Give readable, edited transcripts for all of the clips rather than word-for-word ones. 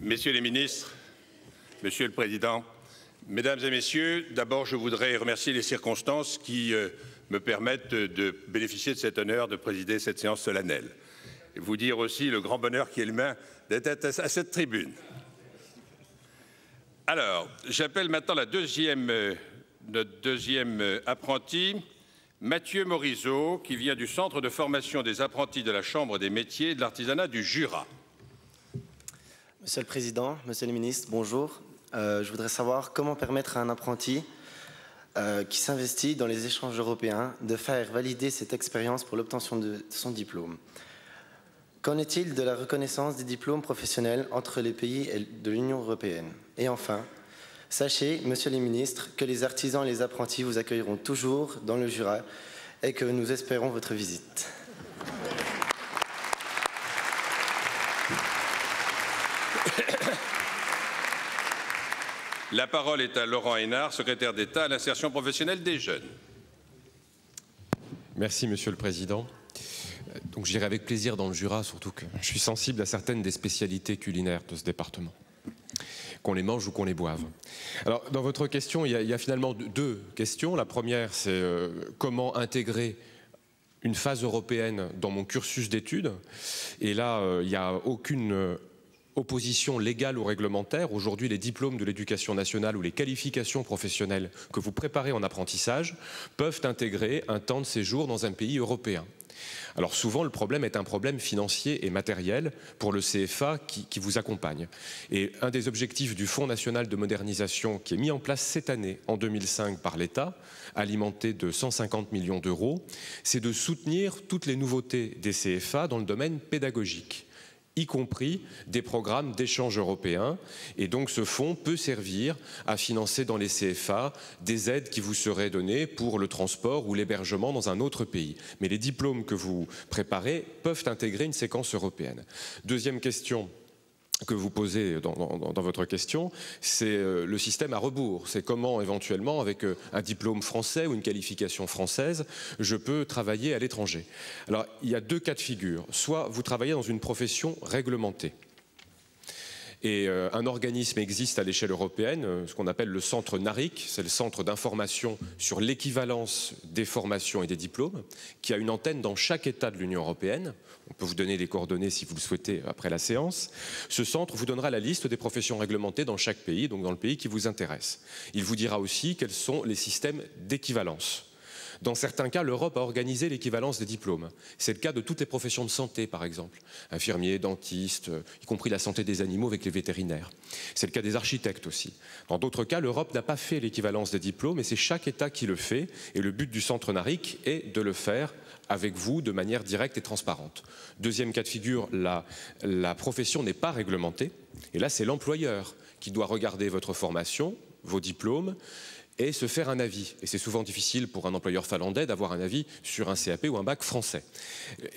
Messieurs les ministres, Monsieur le Président, Mesdames et Messieurs, d'abord je voudrais remercier les circonstances qui me permettent de bénéficier de cet honneur de présider cette séance solennelle. Et vous dire aussi le grand bonheur qui est le mien d'être à cette tribune. Alors, j'appelle maintenant notre deuxième apprenti, Mathieu Morisot, qui vient du Centre de formation des apprentis de la Chambre des métiers et de l'artisanat du Jura. Monsieur le Président, Monsieur le Ministre, bonjour. Je voudrais savoir comment permettre à un apprenti qui s'investit dans les échanges européens de faire valider cette expérience pour l'obtention de son diplôme. Qu'en est-il de la reconnaissance des diplômes professionnels entre les pays de l'Union européenne? Et enfin, sachez, Monsieur les ministres, que les artisans et les apprentis vous accueilleront toujours dans le Jura et que nous espérons votre visite. La parole est à Laurent Hénard, secrétaire d'État à l'insertion professionnelle des jeunes. Merci, Monsieur le Président. Donc j'irai avec plaisir dans le Jura, surtout que je suis sensible à certaines des spécialités culinaires de ce département, qu'on les mange ou qu'on les boive. Alors dans votre question, il y a finalement deux questions. La première, c'est comment intégrer une phase européenne dans mon cursus d'études. Et là, il n'y a aucune opposition légale ou réglementaire. Aujourd'hui, les diplômes de l'éducation nationale ou les qualifications professionnelles que vous préparez en apprentissage peuvent intégrer un temps de séjour dans un pays européen. Alors souvent, le problème est un problème financier et matériel pour le CFA qui vous accompagne. Et un des objectifs du Fonds national de modernisation qui est mis en place cette année, en 2005, par l'État, alimenté de 150 millions d'euros, c'est de soutenir toutes les nouveautés des CFA dans le domaine pédagogique, y compris des programmes d'échange européens. Et donc ce fonds peut servir à financer dans les CFA des aides qui vous seraient données pour le transport ou l'hébergement dans un autre pays. Mais les diplômes que vous préparez peuvent intégrer une séquence européenne. Deuxième question que vous posez dans votre question, c'est le système à rebours. C'est comment éventuellement, avec un diplôme français ou une qualification française, je peux travailler à l'étranger. Alors, il y a deux cas de figure. Soit vous travaillez dans une profession réglementée. Et un organisme existe à l'échelle européenne, ce qu'on appelle le centre NARIC, c'est le centre d'information sur l'équivalence des formations et des diplômes, qui a une antenne dans chaque État de l'Union européenne. On peut vous donner les coordonnées si vous le souhaitez après la séance. Ce centre vous donnera la liste des professions réglementées dans chaque pays, donc dans le pays qui vous intéresse. Il vous dira aussi quels sont les systèmes d'équivalence. Dans certains cas, l'Europe a organisé l'équivalence des diplômes. C'est le cas de toutes les professions de santé, par exemple. Infirmiers, dentistes, y compris la santé des animaux avec les vétérinaires. C'est le cas des architectes aussi. Dans d'autres cas, l'Europe n'a pas fait l'équivalence des diplômes et c'est chaque État qui le fait. Et le but du centre NARIC est de le faire avec vous de manière directe et transparente. Deuxième cas de figure, la profession n'est pas réglementée. Et là, c'est l'employeur qui doit regarder votre formation, vos diplômes, et se faire un avis. Et c'est souvent difficile pour un employeur finlandais d'avoir un avis sur un CAP ou un bac français.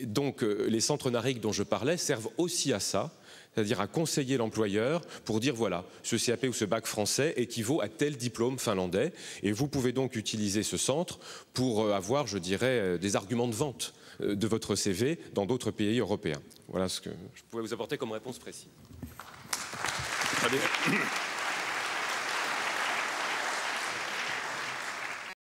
Donc les centres NARIC dont je parlais servent aussi à ça, c'est-à-dire à conseiller l'employeur pour dire voilà, ce CAP ou ce bac français équivaut à tel diplôme finlandais. Et vous pouvez donc utiliser ce centre pour avoir, je dirais, des arguments de vente de votre CV dans d'autres pays européens. Voilà ce que je pouvais vous apporter comme réponse précise. Très bien.